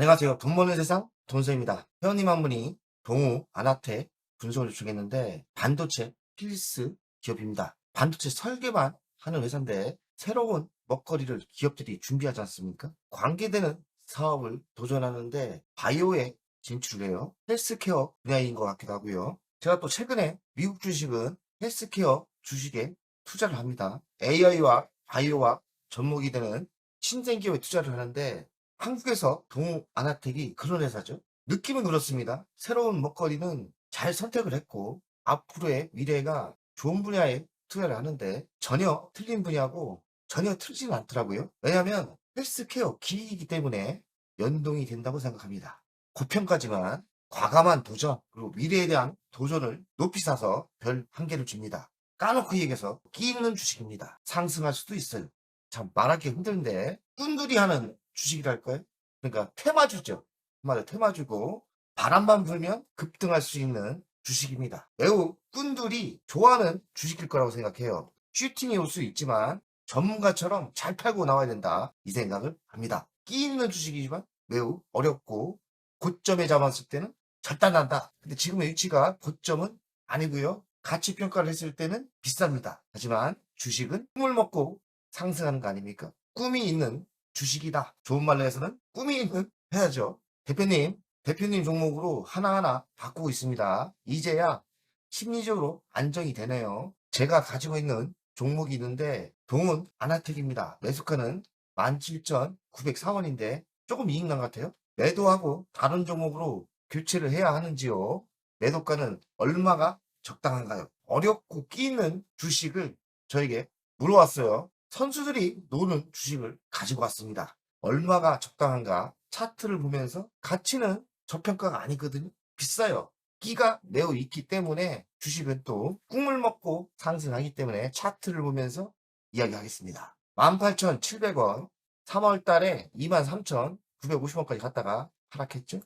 안녕하세요. 돈 버는 세상 돈쌤입니다. 회원님 한 분이 동우 아나텍 분석을 요청했는데 반도체 필수 기업입니다. 반도체 설계만 하는 회사인데 새로운 먹거리를 기업들이 준비하지 않습니까? 관계되는 사업을 도전하는데 바이오에 진출해요. 헬스케어 분야인 것 같기도 하고요. 제가 또 최근에 미국 주식은 헬스케어 주식에 투자를 합니다. AI와 바이오와 접목이 되는 신생기업에 투자를 하는데 한국에서 동우 아나텍이 그런 회사죠. 느낌은 그렇습니다. 새로운 먹거리는 잘 선택을 했고 앞으로의 미래가 좋은 분야에 투자를 하는데 전혀 틀린 분야고 전혀 틀리지는 않더라고요. 왜냐하면 헬스케어 기기이기 때문에 연동이 된다고 생각합니다. 고평가지만 과감한 도전 그리고 미래에 대한 도전을 높이 사서 별 한 개를 줍니다. 까놓고 얘기해서 끼 있는 주식입니다. 상승할 수도 있어요. 참 말하기 힘든데 꾼들이 하는 주식이랄까요? 그러니까 테마주죠. 한마디로 테마주고 바람만 불면 급등할 수 있는 주식입니다. 매우 꾼들이 좋아하는 주식일 거라고 생각해요. 슈팅이 올 수 있지만 전문가처럼 잘 팔고 나와야 된다 이 생각을 합니다. 끼 있는 주식이지만 매우 어렵고 고점에 잡았을 때는 절단난다. 근데 지금의 위치가 고점은 아니고요. 가치 평가를 했을 때는 비쌉니다. 하지만 주식은 꿈을 먹고 상승하는 거 아닙니까? 꿈이 있는 주식이다. 좋은 말로 해서는 꿈이 있는 해야죠. 대표님 종목으로 하나하나 바꾸고 있습니다. 이제야 심리적으로 안정이 되네요. 제가 가지고 있는 종목이 있는데 동은 아나텍입니다. 매수가는 17,904원인데 조금 이익 난 것 같아요. 매도하고 다른 종목으로 교체를 해야 하는지요? 매도가는 얼마가 적당한가요? 어렵고 끼는 주식을 저에게 물어왔어요. 선수들이 노는 주식을 가지고 왔습니다. 얼마가 적당한가 차트를 보면서 가치는 저평가가 아니거든요. 비싸요. 끼가 매우 있기 때문에 주식은 또 꿈을 먹고 상승하기 때문에 차트를 보면서 이야기하겠습니다. 18,700원 3월 달에 23,950원까지 갔다가 하락했죠.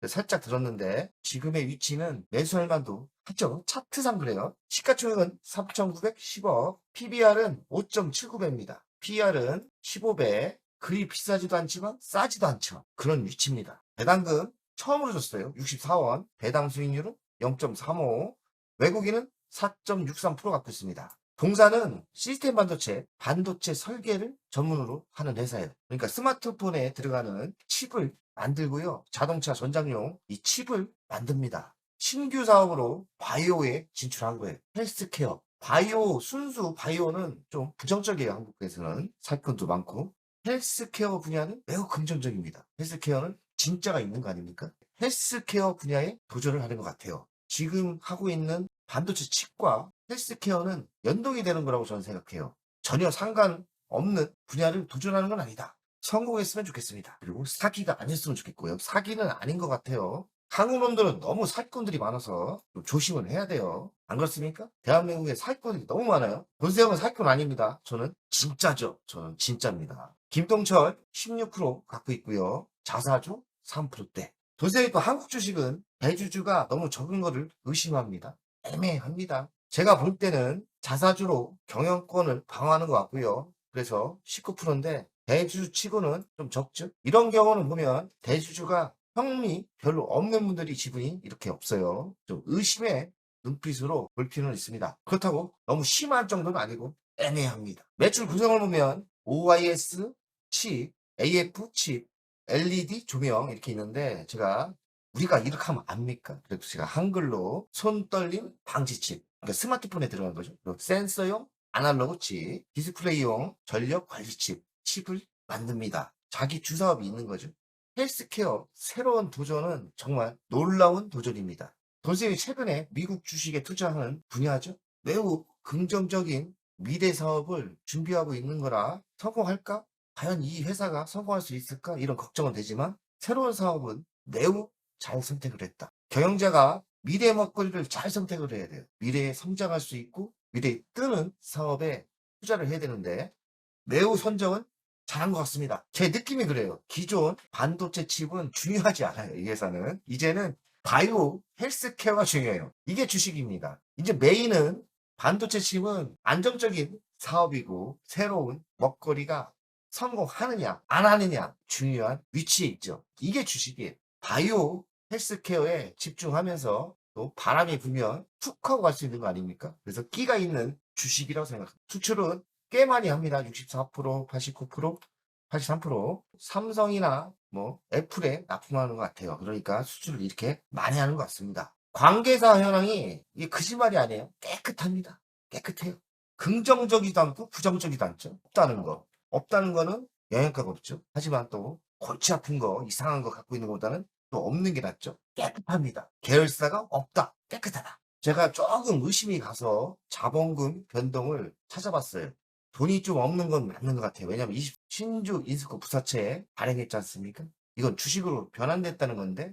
살짝 들었는데 지금의 위치는 매수할 만도 하죠. 차트상 그래요. 시가총액은 3,910억, PBR은 5.79배입니다. PR은 15배, 그리 비싸지도 않지만 싸지도 않죠. 그런 위치입니다. 배당금 처음으로 줬어요. 64원, 배당 수익률은 0.35, 외국인은 4.63% 갖고 있습니다. 동사는 시스템 반도체 설계를 전문으로 하는 회사예요. 그러니까 스마트폰에 들어가는 칩을 만들고요. 자동차 전장용 이 칩을 만듭니다. 신규 사업으로 바이오에 진출한 거예요. 헬스케어. 바이오, 순수 바이오는 좀 부정적이에요. 한국에서는 사건도 많고. 헬스케어 분야는 매우 긍정적입니다. 헬스케어는 진짜가 있는 거 아닙니까? 헬스케어 분야에 도전을 하는 것 같아요. 지금 하고 있는 반도체 칩과 헬스케어는 연동이 되는 거라고 저는 생각해요. 전혀 상관없는 분야를 도전하는 건 아니다. 성공했으면 좋겠습니다. 그리고 사기가 아니었으면 좋겠고요. 사기는 아닌 것 같아요. 한국 놈들은 너무 사기꾼들이 많아서 좀 조심을 해야 돼요. 안 그렇습니까? 대한민국에 사기꾼들이 너무 많아요. 권세형은 사기꾼 아닙니다. 저는 진짜죠. 저는 진짜입니다. 김동철 16% 갖고 있고요. 자사주 3%대. 도세히 또 한국 주식은 대주주가 너무 적은 거를 의심합니다. 애매합니다. 제가 볼 때는 자사주로 경영권을 방어하는 것 같고요. 그래서 19%인데 대주주 치고는 좀 적죠. 이런 경우는 보면 대주주가 형이 별로 없는 분들이 지분이 이렇게 없어요. 좀 의심의 눈빛으로 볼 필요는 있습니다. 그렇다고 너무 심한 정도는 아니고 애매합니다. 매출 구성을 보면 OIS 칩, AF 칩, LED 조명 이렇게 있는데 우리가 이렇게 하면 압니까? 그래서 제가 한글로 손떨림 방지칩 그러니까 스마트폰에 들어간 거죠. 그리고 센서용 아날로그 칩, 디스플레이용 전력 관리 칩을 만듭니다. 자기 주사업이 있는 거죠. 헬스케어 새로운 도전은 정말 놀라운 도전입니다. 도저히 최근에 미국 주식에 투자하는 분야죠. 매우 긍정적인 미래 사업을 준비하고 있는 거라 성공할까? 과연 이 회사가 성공할 수 있을까? 이런 걱정은 되지만 새로운 사업은 매우 잘 선택을 했다. 경영자가 미래 먹거리를 잘 선택을 해야 돼요. 미래에 성장할 수 있고 미래에 뜨는 사업에 투자를 해야 되는데 매우 선정은 잘한 것 같습니다. 제 느낌이 그래요. 기존 반도체 칩은 중요하지 않아요. 이 회사는. 이제는 바이오 헬스케어가 중요해요. 이게 주식입니다. 이제 메인은 반도체 칩은 안정적인 사업이고 새로운 먹거리가 성공하느냐 안 하느냐 중요한 위치에 있죠. 이게 주식이에요. 바이오 헬스케어에 집중하면서 또 바람이 불면 툭 하고 갈 수 있는 거 아닙니까? 그래서 끼가 있는 주식이라고 생각합니다. 수출은 꽤 많이 합니다. 64%, 89%, 83%. 삼성이나 뭐 애플에 납품하는 것 같아요. 그러니까 수출을 이렇게 많이 하는 것 같습니다. 관계사 현황이 이게 거짓말이 아니에요. 깨끗합니다. 깨끗해요. 긍정적이지도 않고 부정적이지도 않죠. 없다는 거. 없다는 거는 영향가가 없죠. 하지만 또 골치 아픈 거, 이상한 거 갖고 있는 것보다는 또 없는 게 낫죠. 깨끗합니다. 계열사가 없다. 깨끗하다. 제가 조금 의심이 가서 자본금 변동을 찾아봤어요. 돈이 좀 없는 건 맞는 것 같아요. 왜냐하면 신주 인스코 부사채 발행했지 않습니까? 이건 주식으로 변환됐다는 건데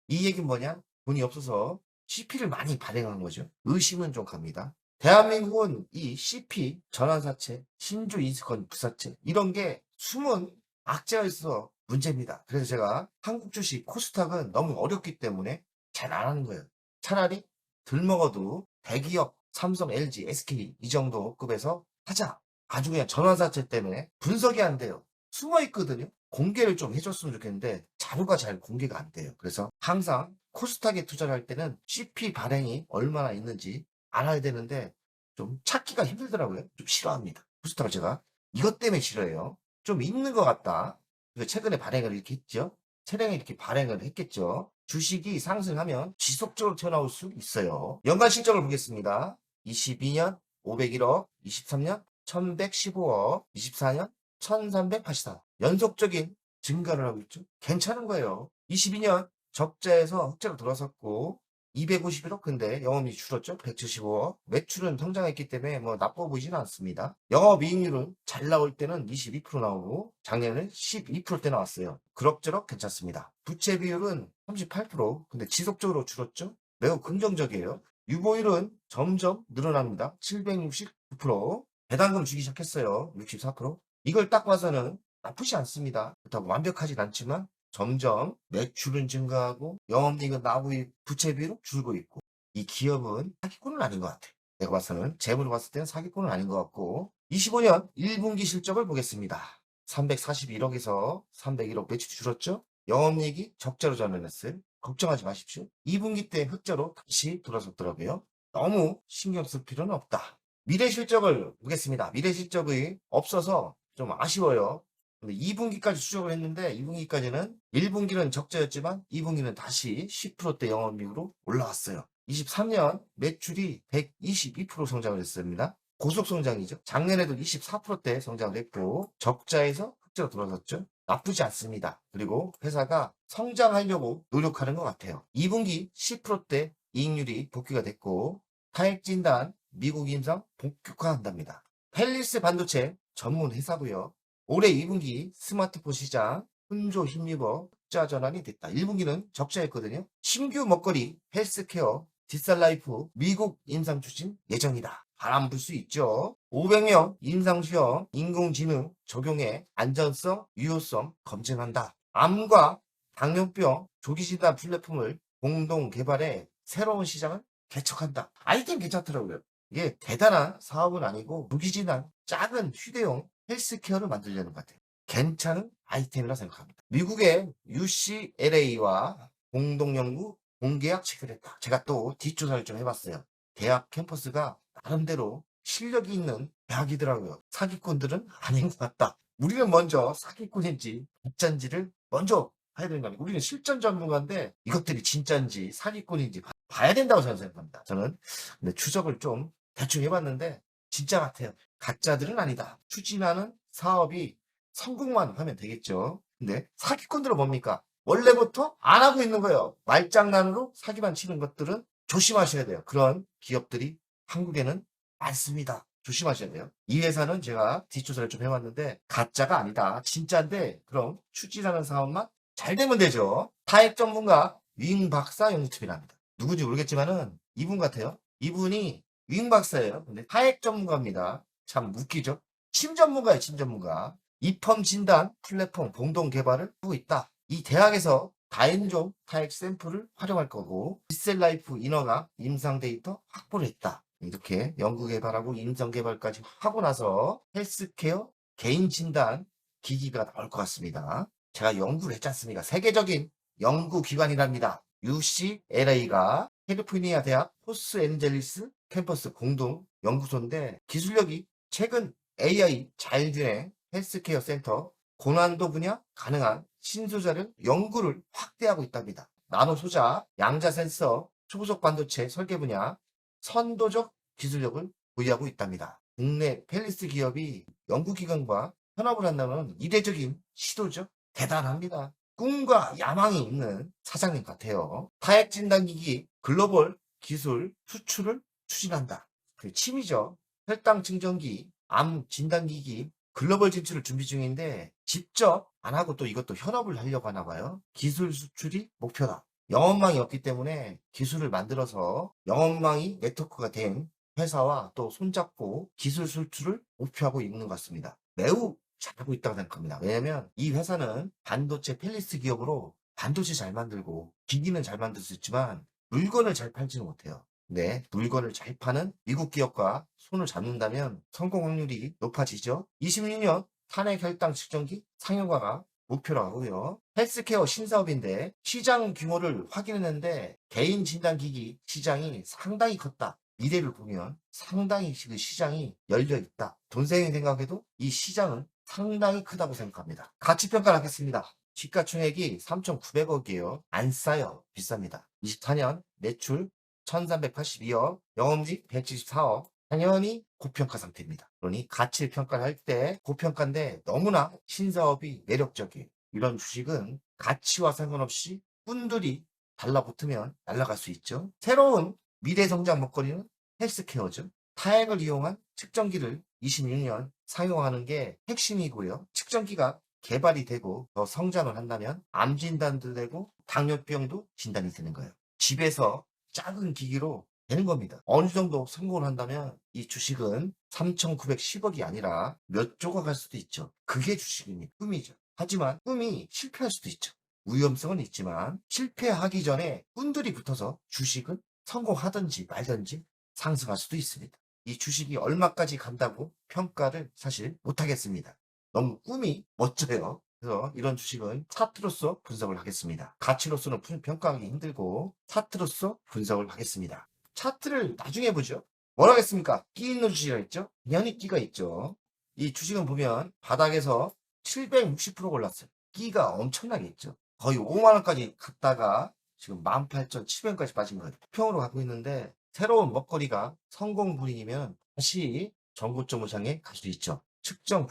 이 얘기는 뭐냐? 돈이 없어서 CP를 많이 발행한 거죠. 의심은 좀 갑니다. 대한민국은 이 CP, 전환사채, 신주 인스콘 부사채 이런 게 숨은 악재가 있어 문제입니다. 그래서 제가 한국 주식 코스닥은 너무 어렵기 때문에 잘 안 하는 거예요. 차라리 덜 먹어도 대기업, 삼성, LG, SK 이 정도 급에서 하자. 아주 그냥 전환사채 때문에 분석이 안 돼요. 숨어 있거든요. 공개를 좀 해줬으면 좋겠는데 자료가 잘 공개가 안 돼요. 그래서 항상 코스닥에 투자를 할 때는 CP 발행이 얼마나 있는지 알아야 되는데 좀 찾기가 힘들더라고요. 좀 싫어합니다. 코스닥을 제가 이것 때문에 싫어해요. 좀 있는 것 같다. 최근에 발행을 이렇게 했죠. 차량이 이렇게 발행을 했겠죠. 주식이 상승하면 지속적으로 튀어나올 수 있어요. 연간 실적을 보겠습니다. 22년 501억, 23년 1115억, 24년 1384억. 연속적인 증가를 하고 있죠. 괜찮은 거예요. 22년 적자에서 흑자로 돌아섰고 251억 근데 영업이익이 줄었죠. 175억. 매출은 성장했기 때문에 뭐 나빠 보이지는 않습니다. 영업이익률은 잘 나올 때는 22% 나오고 작년에는 12%대 나왔어요. 그럭저럭 괜찮습니다. 부채 비율은 38% 근데 지속적으로 줄었죠. 매우 긍정적이에요. 유보율은 점점 늘어납니다. 769%. 배당금 주기 시작했어요. 64%. 이걸 딱 봐서는 나쁘지 않습니다. 그렇다고 완벽하진 않지만 점점 매출은 증가하고 영업이익은 나오고 부채 비율은 줄고 있고 이 기업은 사기꾼은 아닌 것 같아요. 내가 봐서는 재무로 봤을 때는 사기꾼은 아닌 것 같고 25년 1분기 실적을 보겠습니다. 341억에서 301억 매출 줄었죠? 영업이익이 적자로 전환했어요. 걱정하지 마십시오. 2분기 때 흑자로 다시 돌아섰더라고요. 너무 신경 쓸 필요는 없다. 미래 실적을 보겠습니다. 미래 실적이 없어서 좀 아쉬워요. 근데 2분기까지 추적을 했는데 2분기까지는 1분기는 적자였지만 2분기는 다시 10%대 영업이익으로 올라왔어요. 23년 매출이 122% 성장을 했습니다. 고속 성장이죠. 작년에도 24%대 성장을 했고 적자에서 흑자로 돌아섰죠. 나쁘지 않습니다. 그리고 회사가 성장하려고 노력하는 것 같아요. 2분기 10%대 이익률이 복귀가 됐고 타액진단 미국 임상 본격화한답니다. 펠리스 반도체 전문 회사고요. 올해 2분기 스마트폰 시장 혼조 힘입어 흑자 전환이 됐다. 1분기는 적자였거든요. 신규 먹거리, 헬스케어, 디살라이프, 미국 임상 추진 예정이다. 바람 불 수 있죠. 500명 임상시험 인공지능 적용해 안전성, 유효성 검증한다. 암과 당뇨병 조기진단 플랫폼을 공동 개발해 새로운 시장을 개척한다. 아이템 괜찮더라고요. 이게 대단한 사업은 아니고 무기진한 작은 휴대용 헬스케어를 만들려는 것 같아요. 괜찮은 아이템이라 생각합니다. 미국의 UCLA와 공동연구 공계약 체결했다. 제가 또 뒷조사를 좀 해봤어요. 대학 캠퍼스가 나름대로 실력이 있는 대학이더라고요. 사기꾼들은 아닌 것 같다. 우리는 먼저 사기꾼인지 가짜인지를 먼저 해야 되는 겁니다. 우리는 실전 전문가인데 이것들이 진짜인지 사기꾼인지 봐야 된다고 저는 생각합니다. 저는 근데 추적을 좀 대충 해봤는데 진짜 같아요. 가짜들은 아니다. 추진하는 사업이 성공만 하면 되겠죠. 근데 사기꾼들은 뭡니까? 원래부터 안 하고 있는 거예요. 말장난으로 사기만 치는 것들은 조심하셔야 돼요. 그런 기업들이 한국에는 많습니다. 조심하셔야 돼요. 이 회사는 제가 뒷조사를 좀 해봤는데 가짜가 아니다. 진짜인데 그럼 추진하는 사업만 잘 되면 되죠. 타액 전문가 윙 박사 영수증이랍니다. 누군지 모르겠지만은 이분 같아요. 이분이 윙 박사예요. 근데 타액 전문가입니다. 참 웃기죠? 침 전문가예요, 침 전문가. 입험 진단 플랫폼 공동 개발을 하고 있다. 이 대학에서 다인종 타액 샘플을 활용할 거고 디셀라이프 인허가 임상 데이터 확보를 했다. 이렇게 연구 개발하고 임상 개발까지 하고 나서 헬스케어 개인 진단 기기가 나올 것 같습니다. 제가 연구를 했지 않습니까? 세계적인 연구기관이랍니다. UCLA가 캘리포니아 대학 포스앤젤리스 캠퍼스 공동 연구소인데 기술력이 최근 AI 자율주행 헬스케어 센터 고난도 분야 가능한 신소자를 연구를 확대하고 있답니다. 나노 소자, 양자 센서, 초고속 반도체 설계 분야 선도적 기술력을 보유하고 있답니다. 국내 펠리스 기업이 연구기관과 협업을 한다는 이례적인 시도죠. 대단합니다. 꿈과 야망이 있는 사장님 같아요. 타액 진단기기 글로벌 기술 수출을 추진한다. 그 취미죠. 혈당 측정기, 암 진단기기 글로벌 진출을 준비 중인데 직접 안 하고 또 이것도 현업을 하려고 하나 봐요. 기술 수출이 목표다. 영업망이 없기 때문에 기술을 만들어서 영업망이 네트워크가 된 회사와 또 손잡고 기술 수출을 목표하고 있는 것 같습니다. 매우 잘하고 있다고 생각합니다. 왜냐면 이 회사는 반도체 펠리스 기업으로 반도체 잘 만들고 기기는 잘 만들 수 있지만 물건을 잘 팔지는 못해요. 네, 물건을 잘 파는 미국 기업과 손을 잡는다면 성공 확률이 높아지죠. 26년 탄핵 혈당 측정기 상용화가 목표로 하고요. 헬스케어 신사업인데 시장 규모를 확인했는데 개인 진단기기 시장이 상당히 컸다. 미래를 보면 상당히 그 시장이 열려 있다. 돈생이 생각해도 이 시장은 상당히 크다고 생각합니다. 가치평가를 하겠습니다. 시가총액이 3,900억이에요. 안 싸요. 비쌉니다. 24년 매출 1,382억, 영업이익 174억. 당연히 고평가 상태입니다. 그러니 가치 평가를 할 때 고평가인데 너무나 신사업이 매력적이에요. 이런 주식은 가치와 상관없이 꾼들이 달라붙으면 날아갈 수 있죠. 새로운 미래 성장 먹거리는 헬스케어죠. 타액을 이용한 측정기를 26년 사용하는 게 핵심이고요. 측정기가 개발이 되고 더 성장을 한다면 암 진단도 되고 당뇨병도 진단이 되는 거예요. 집에서 작은 기기로 되는 겁니다. 어느 정도 성공을 한다면 이 주식은 3,910억이 아니라 몇 조가 갈 수도 있죠. 그게 주식입니다. 꿈이죠. 하지만 꿈이 실패할 수도 있죠. 위험성은 있지만 실패하기 전에 꾼들이 붙어서 주식은 성공하든지 말든지 상승할 수도 있습니다. 이 주식이 얼마까지 간다고 평가를 사실 못하겠습니다. 너무 꿈이 멋져요. 그래서 이런 주식은 차트로서 분석을 하겠습니다. 가치로서는 평가하기 힘들고 차트로서 분석을 하겠습니다. 차트를 나중에 보죠. 뭐라 했습니까? 끼 있는 주식이라 했죠? 당연히 끼가 있죠. 이 주식은 보면 바닥에서 760% 올랐어요. 끼가 엄청나게 있죠. 거의 5만원까지 갔다가 지금 18,700원까지 빠진 거예요. 평으로 가고 있는데 새로운 먹거리가 성공 분위기면 다시 전고점 모상에 갈 수 있죠. 측정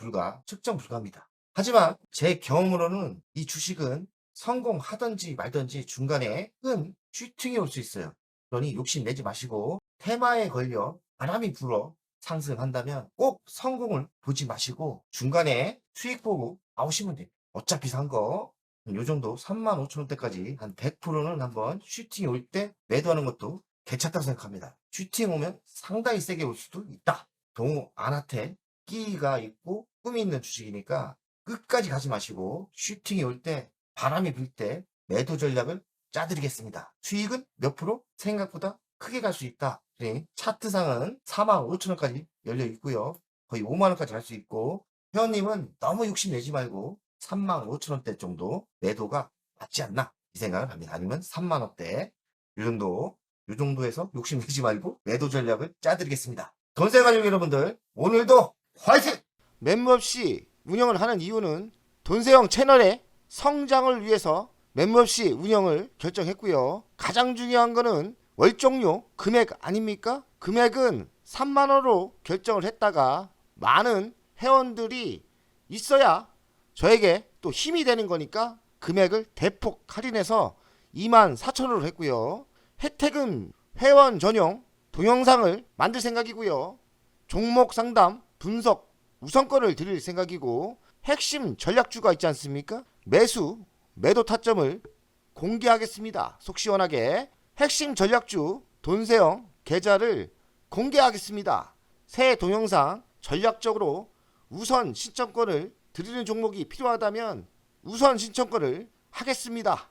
불가합니다. 하지만 제 경험으로는 이 주식은 성공하든지 말든지 중간에 큰 슈팅이 올 수 있어요. 그러니 욕심내지 마시고 테마에 걸려 바람이 불어 상승한다면 꼭 성공을 보지 마시고 중간에 수익 보고 나오시면 돼요. 어차피 산 거 요 정도 35,000원대까지 한 100%는 한번 슈팅이 올 때 매도하는 것도 괜찮다고 생각합니다. 슈팅 오면 상당히 세게 올 수도 있다. 동호 안한테 끼가 있고 꿈이 있는 주식이니까 끝까지 가지 마시고 슈팅이 올 때 바람이 불 때 매도 전략을 짜드리겠습니다. 수익은 몇 프로? 생각보다 크게 갈 수 있다. 차트상은 45,000원까지 열려 있고요. 거의 5만원까지 갈 수 있고 회원님은 너무 욕심내지 말고 35,000원대 정도 매도가 맞지 않나 이 생각을 합니다. 아니면 3만원대 요 정도에서 욕심내지 말고 매도 전략을 짜드리겠습니다. 돈세가족 여러분들 오늘도 화이팅! 멤버없이 운영을 하는 이유는 돈세형 채널의 성장을 위해서 멤버없이 운영을 결정했고요. 가장 중요한 거는 월종료 금액 아닙니까? 금액은 3만원으로 결정을 했다가 많은 회원들이 있어야 저에게 또 힘이 되는 거니까 금액을 대폭 할인해서 24,000원으로 했고요. 혜택은 회원 전용 동영상을 만들 생각이고요. 종목 상담 분석 우선권을 드릴 생각이고 핵심 전략주가 있지 않습니까? 매도 타점을 공개하겠습니다. 속 시원하게 핵심 전략주 돈세형 계좌를 공개하겠습니다. 새 동영상 전략적으로 우선 신청권을 드리는 종목이 필요하다면 우선 신청권을 하겠습니다.